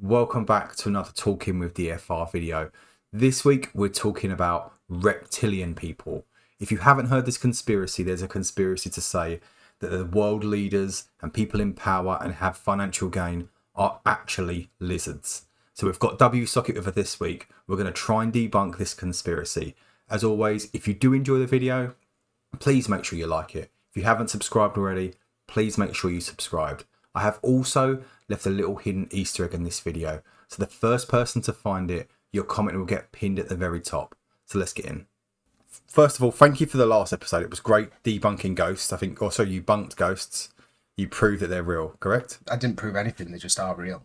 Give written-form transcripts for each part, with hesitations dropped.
Welcome back to another Talking with DFR video. This week we're talking about reptilian people. If you haven't heard this conspiracy, there's a conspiracy to say that the world leaders and people in power and have financial gain are actually lizards. So we've got WSocket with us this week. We're going to try and debunk this conspiracy. As always, if you do enjoy the video, please make sure you like it. If you haven't subscribed already, please make sure you subscribed. I have also left a little hidden Easter egg in this video. So the first person to find it, your comment will get pinned at the very top. So let's get in. First of all, thank you for the last episode. It was great debunking ghosts. I think also you bunked ghosts. You proved that they're real, correct? I didn't prove anything. They just are real.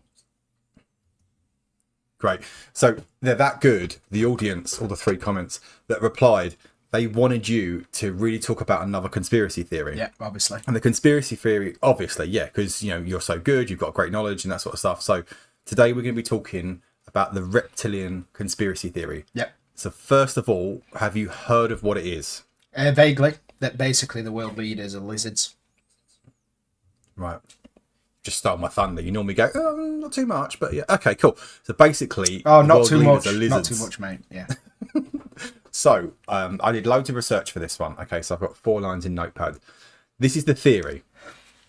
Great. So they're that good. The audience, all the three comments that replied, they wanted you to really talk about another conspiracy theory. Yeah, obviously. And the conspiracy theory, obviously, yeah, because you're so good, you've got great knowledge and that sort of stuff. So today we're going to be talking about the reptilian conspiracy theory. Yep. So first of all, have you heard of what it is? Vaguely, that basically the world leaders are lizards. Right. Just stole my thunder. You normally go, oh, not too much, but yeah. Okay, cool. So basically, not too much. Not too much, mate. Yeah. So I did loads of research for this one. Okay, so I've got 4 lines in Notepad. This is the theory.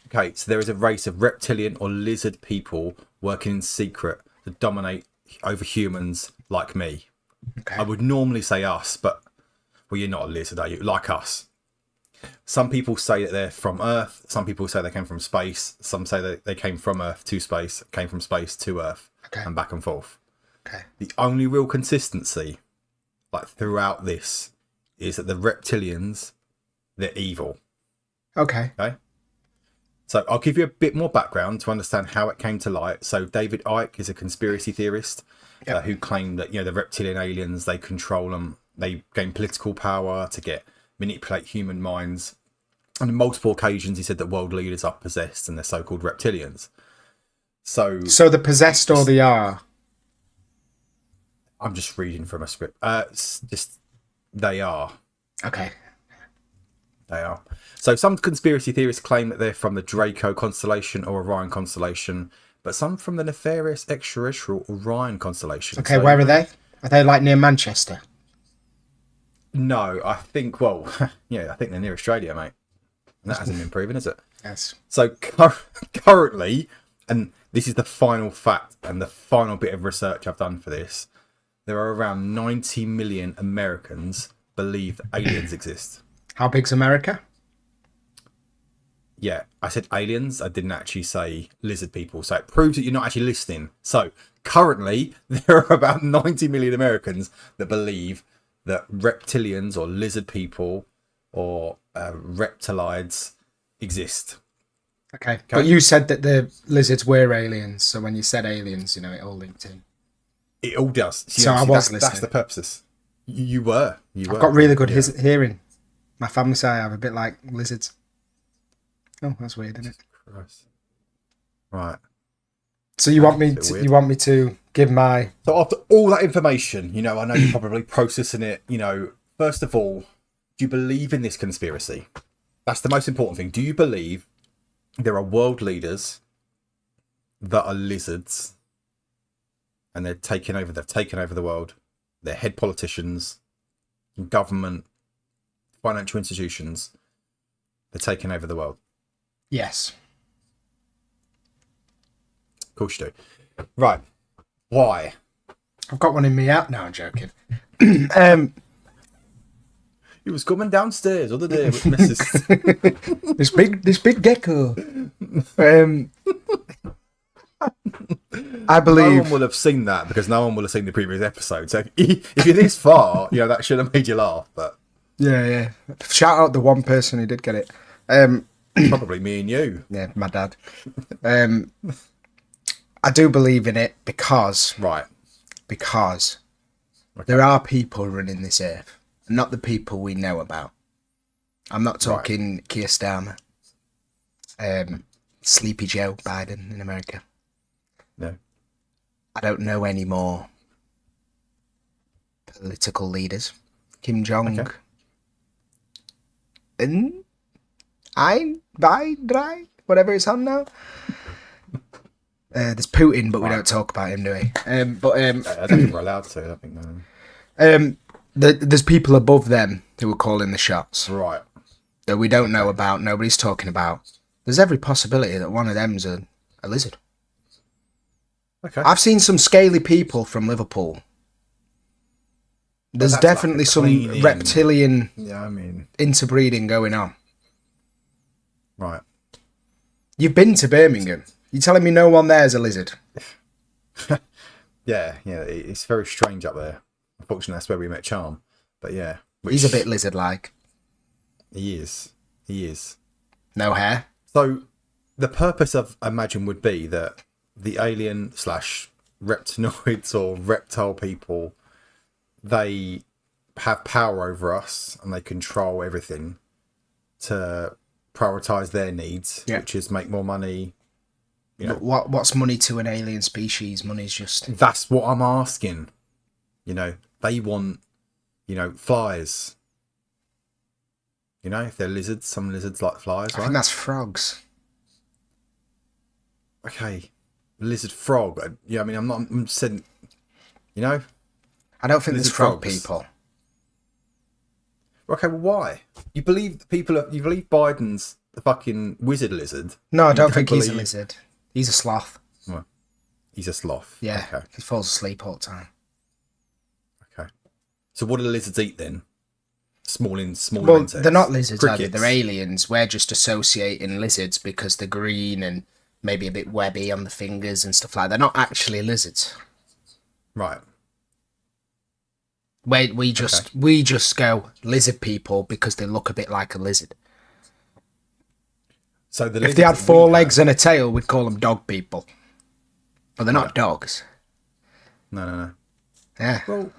Okay, so there is a race of reptilian or lizard people working in secret to dominate over humans like me. Okay. I would normally say us, but well, you're not a lizard, are you? Like us. Some people say that they're from Earth. Some people say they came from space. Some say that they came from Earth to space, came from space to Earth, and back and forth. Okay. The only real consistency, like throughout this, is that the reptilians, they're evil. Okay. Okay. So I'll give you a bit more background to understand how it came to light. So David Icke is a conspiracy theorist who claimed that the reptilian aliens, they control them, they gain political power to manipulate human minds. And on multiple occasions, he said that world leaders are possessed and they're so-called reptilians. So the possessed or they are? I'm just reading from a script. They are. Okay. They are. So some conspiracy theorists claim that they're from the Draco constellation or Orion constellation, but some from the nefarious extraterrestrial Orion constellation. Okay, where are they? Are they like near Manchester? No, I think, I think they're near Australia, mate. And that hasn't been proven, is it? Yes. So currently, and this is the final fact and the final bit of research I've done for this, there are around 90 million Americans believe that aliens exist. How big's America? Yeah, I said aliens. I didn't actually say lizard people. So it proves that you're not actually listening. So currently, there are about 90 million Americans that believe that reptilians or lizard people or reptilides exist. Okay. But you said that the lizards were aliens. So when you said aliens, it all linked in. It all does. So I was listening. That's the purpose. You were. I've got really good hearing. My family say I have a bit like lizards. Oh, that's weird, isn't it? Christ. Right. So you want me to give my... So after all that information, I know you're probably processing it. First of all, do you believe in this conspiracy? That's the most important thing. Do you believe there are world leaders that are lizards and they've taken over the world? They're head politicians, government, financial institutions. They're taking over the world. Yes. Of course you do. Right. Why? I've got one in me out now, I'm joking. He was coming downstairs the other day with Mrs. this big gecko. I believe no one will have seen that because no one will have seen the previous episode. So if you're this far, that should have made you laugh. But yeah. Shout out the one person who did get it. Probably me and you. Yeah, my dad. I do believe in it because there are people running this earth, not the people we know about. I'm not talking Keir Starmer, Sleepy Joe Biden in America. No. I don't know any more political leaders. Kim Jong. Okay. Ein, zwei, drei, whatever it's on now. There's Putin, but we don't talk about him, do we? I don't think we're allowed to. I don't think no. There's people above them who are calling the shots. Right. That we don't know about, nobody's talking about. There's every possibility that one of them's a lizard. Okay. I've seen some scaly people from Liverpool. There's definitely some reptilian interbreeding going on. Right. You've been to Birmingham. You're telling me no one there's a lizard? Yeah, it's very strange up there. Unfortunately, that's where we met Charm. But yeah. He's a bit lizard-like. He is. No hair. So, the purpose of Imagine would be that the alien / reptinoids or reptile people, they have power over us and they control everything to prioritize their needs, which is make more money. You know, what's money to an alien species? Money's just... That's what I'm asking. You know, they want, flies. You know, if they're lizards, some lizards like flies, right? I think that's frogs. Okay. Lizard frog. Yeah, I mean, I'm saying, I don't think there's frog people. Okay, well, why? You believe Biden's the fucking wizard lizard? No, I don't think he's a lizard. He's a sloth. Well, he's a sloth. Yeah, okay. He falls asleep all the time. Okay. So what do the lizards eat then? Small insects? Well, they're not lizards, Crickets. are they? They're aliens. We're just associating lizards because they're green and maybe a bit webby on the fingers and stuff like that. They're not actually lizards. Right. We just go lizard people because they look a bit like a lizard. So if they had 4 legs and a tail, we'd call them dog people. But they're not dogs. No. Yeah. Well,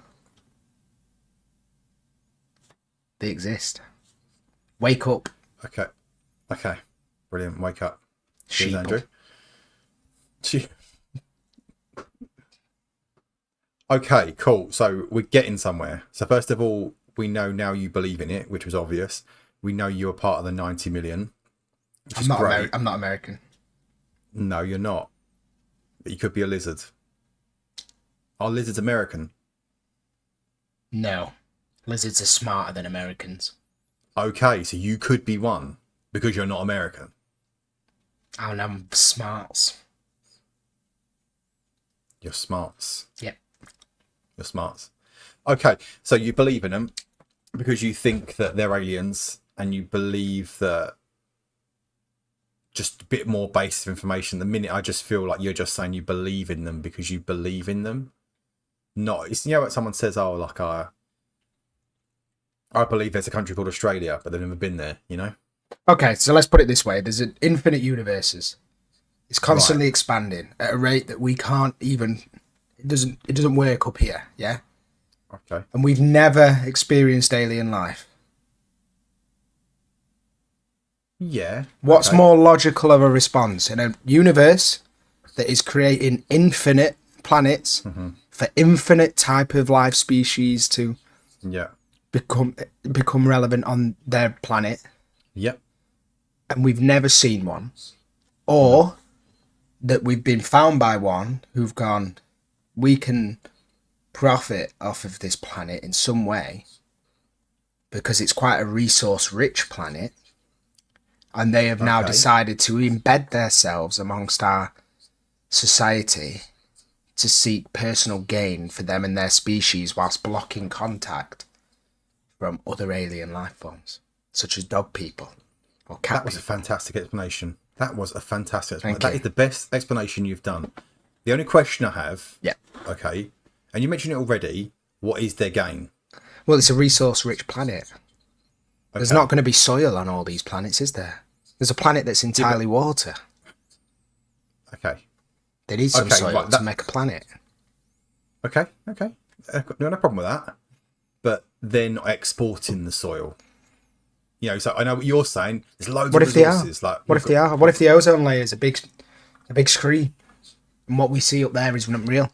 they exist. Wake up. Okay. Brilliant. Wake up. Cheers, Andrew. Okay, cool. So we're getting somewhere. So first of all, we know now you believe in it, which was obvious. We know you're part of the 90 million. I'm not American. No, you're not. But you could be a lizard. Are lizards American? No. Lizards are smarter than Americans. Okay, so you could be one because you're not American. And I'm smarts. You're smarts. Yep. You're smarts. Okay, so you believe in them because you think that they're aliens and you believe that just a bit more basic information. The minute I just feel like you're just saying you believe in them because you believe in them. Not, it's, what someone says, oh, like I believe there's a country called Australia, but they've never been there, Okay, so let's put it this way. There's an infinite universes. It's constantly expanding at a rate that we can't even... It doesn't work up here, yeah? Okay. And we've never experienced alien life. Yeah. What's more logical of a response in a universe that is creating infinite planets for infinite type of life species to become relevant on their planet? Yep. And we've never seen one. Or that we've been found by one who've gone, we can profit off of this planet in some way because it's quite a resource-rich planet. And they have now decided to embed themselves amongst our society to seek personal gain for them and their species whilst blocking contact from other alien life forms, such as dog people or cat people. That was a fantastic explanation. That is the best explanation you've done. The only question I have... Yeah. Okay. And you mentioned it already. What is their gain? Well, it's a resource-rich planet. There's not going to be soil on all these planets, is there? There's a planet that's entirely water. Okay. They need some soil to make a planet. Okay. No problem with that. But they're not exporting the soil. So I know what you're saying. There's loads of resources. What if they are? What if the ozone layer is a big screen, and what we see up there isn't real?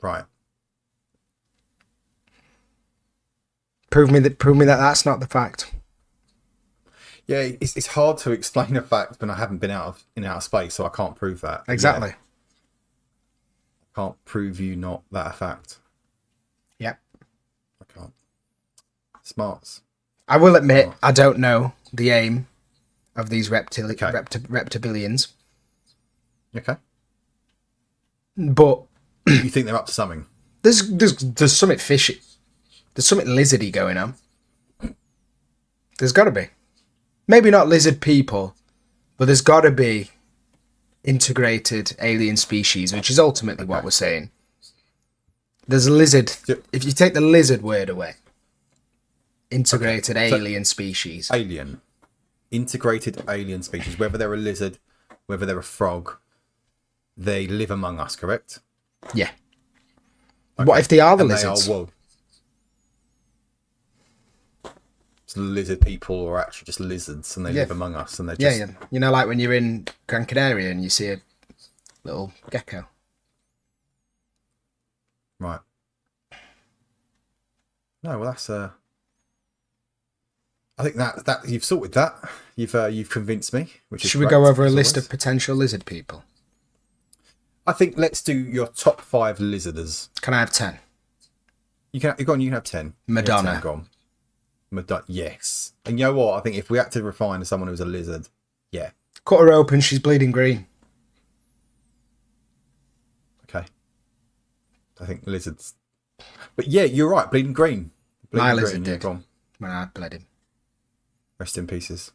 Right. Prove me that that's not the fact. Yeah, it's hard to explain a fact when I haven't been in outer space, so I can't prove that. But Exactly. yeah, I can't prove you not that a fact. Yep. I can't. Smarts. I will admit, Smart. I don't know the aim of these Okay. reptilians, Okay. but You think they're up to something? there's something fishy. There's something lizardy going on. There's got to be. Maybe not lizard people, but there's got to be integrated alien species, which is ultimately what we're saying. There's a lizard. Yep. If you take the lizard word away, integrated alien species. Alien. Integrated alien species. Whether they're a lizard, whether they're a frog, they live among us, correct? Yeah. Okay. What if they are the And lizards? They are, well, so lizard people are actually just lizards and they live among us and they're just... Yeah. You know, like when you're in Gran Canaria and you see a little gecko. Right. No, well, that's... I think that you've sorted that. You've convinced me. Which is Should we great, go over a as list always. of potential lizard people? I think let's do your top 5 lizarders. Can I have 10? You can go on. You can have 10. Madonna. You have 10, go on. Madonna. Yes. And you know what? I think if we had to refine to someone who's a lizard, yeah. Cut her open. She's bleeding green. Okay. I think lizards. But yeah, you're right. Bleeding green. My Bleeding lizard green, did go on. when I bled him. Rest in pieces.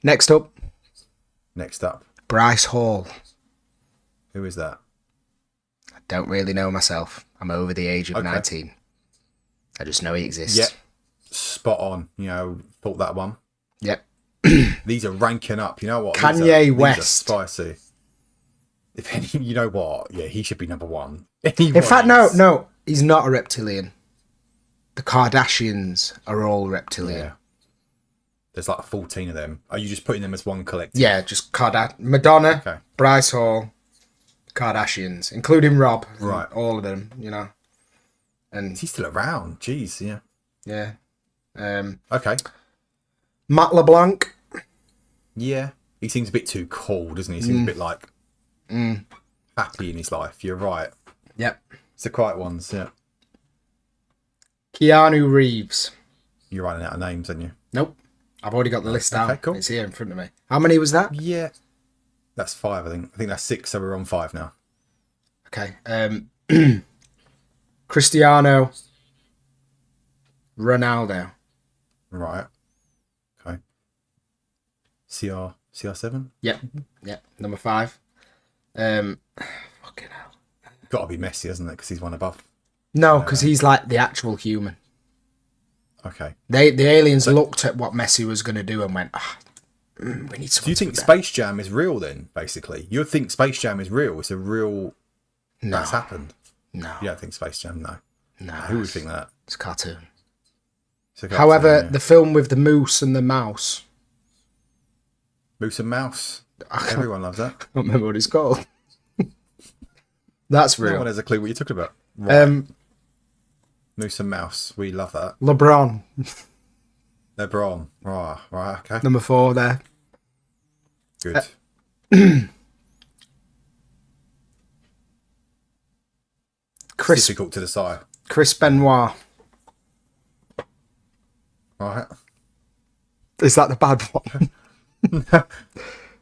Next up, Next up, Bryce Hall. who is that? I don't really know myself. I'm over the age of Okay. 19. I just know he exists. Yeah. Spot on. You know, thought that one. Yep. These are ranking up. You know what? Kanye these West. are spicy. If any, you know what? Yeah, he should be number 1. In fact, no, he's not a reptilian. The Kardashians are all reptilian. Yeah. There's like 14 of them. Are you just putting them as one collective? Yeah, just Madonna, Okay. Bryce Hall, Kardashians, including Rob. Right. All of them, you know. And Is he still around? Jeez, yeah. yeah. Okay. Matt LeBlanc. Yeah. He seems a bit too cool, doesn't he? He seems a bit like happy in his life. You're right. Yep. It's the quiet ones, yeah. Keanu Reeves. You're running out of names, aren't you? Nope. I've already got the list Okay, down. cool. It's here in front of me. How many was that? Yeah. That's 5, I think. I think that's 6, so we're on 5 now. Okay. Cristiano Ronaldo. Right. Okay. CR7? Yep. Number 5. Fucking hell. Got to be Messi, hasn't it? Because he's one above. No, because he's like the actual human. Okay. The aliens looked at what Messi was going to do and went, we need someone. Do you think Space Jam is real then, basically? You think Space Jam is real? It's a real... No. That's happened. No. You don't think Space Jam? No. No. Who would think that? It's a cartoon. It's a cartoon, However, yeah. the film with the moose and the mouse. Moose and Mouse. Everyone loves that. I don't remember what it's called. That's No one real. has a clue what you're talking about. Right. Moose and Mouse. We love that. LeBron. LeBron. Right. Okay. Number 4 there. Good. Chris Difficult to decide. Benoit. Right. Is that the bad one?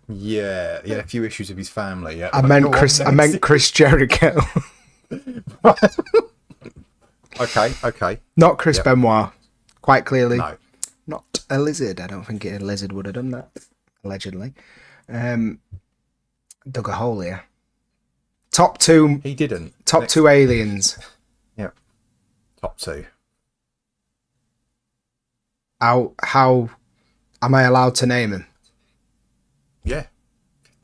Yeah. He had a few issues with his family. Yeah. I meant Chris Jericho. Okay. Not Chris Benoit. Quite clearly. No. Not a lizard. I don't think a lizard would have done that. Allegedly. Dug a hole here. Top 2. He didn't. Top Next. 2 aliens. Yeah. Top 2. How am I allowed to name him? Yeah.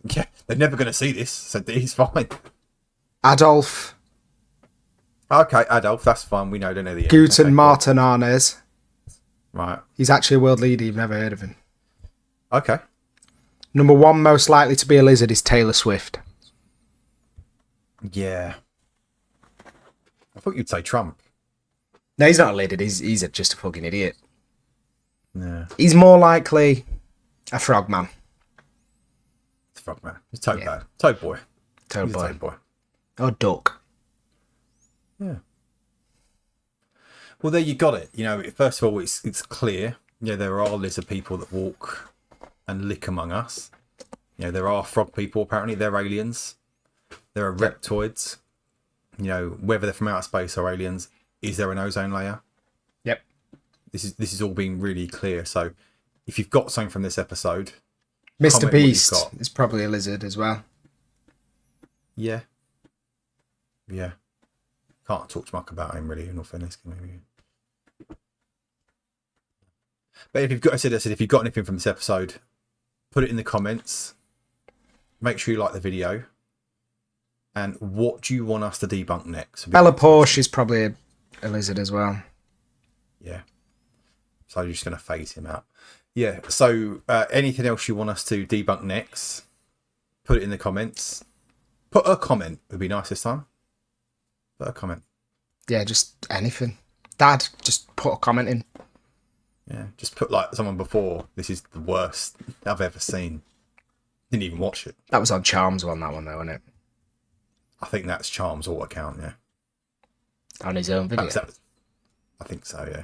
Yeah. They're never going to see this, so he's fine. Adolf Okay, Adolf, that's fine. We know, don't know the end. Guten Okay, Martin Arnes. cool. Right. He's actually a world leader. You've never heard of him. Okay. Number 1 most likely to be a lizard is Taylor Swift. Yeah. I thought you'd say Trump. No, he's not a lizard. He's just a fucking idiot. Yeah. He's more likely a frogman. It's Frogman. It's Toad Yeah. Bad. Toad Boy. Toad He's a boy. Toad Boy. Or duck. Yeah. Well, there you got it. You know, first of all, it's clear. You know, there are lizard people that walk and lick among us. You know, there are frog people. Apparently, they're aliens. There are reptoids. You know, whether they're from outer space or aliens, is there an ozone layer? Yep. This is all being really clear. So, if you've got something from this episode, Mr. comment what you've Beast got. is probably a lizard as well. Yeah. Yeah. Can't talk too much about him really, in all fairness. Maybe. But if you've got, I said, if you've got anything from this episode, put it in the comments. Make sure you like the video. And what do you want us to debunk next? Bella Porsche is probably a lizard as well. Yeah. So you're just going to phase him out. Yeah. So anything else you want us to debunk next, put it in the comments. Put a comment. Would be nice this time. Put a comment. Yeah, just anything. Dad, just put a comment in. Yeah. Just put like someone before. This is the worst I've ever seen. Didn't even watch it. That was on Charms one, that one though, wasn't it? I think that's Charm's auto account, yeah. On his own video. I think so, yeah.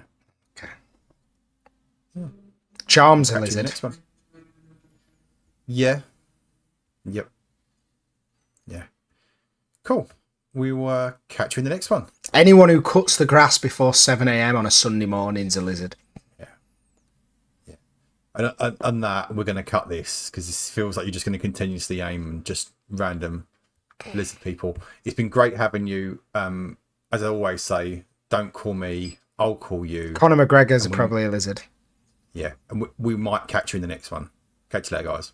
Okay. Charms a Catch you in the lizard. next one. Yeah. Yep. Yeah. Cool. We will catch you in the next one. Anyone who cuts the grass before 7 a.m. on a Sunday morning's a lizard. Yeah. Yeah. And that, we're going to cut this because this feels like you're just going to continuously aim and just random lizard people. It's been great having you. As I always say, don't call me, I'll call you. Conor McGregor's probably a lizard. Yeah. And we might catch you in the next one. Catch you later, guys.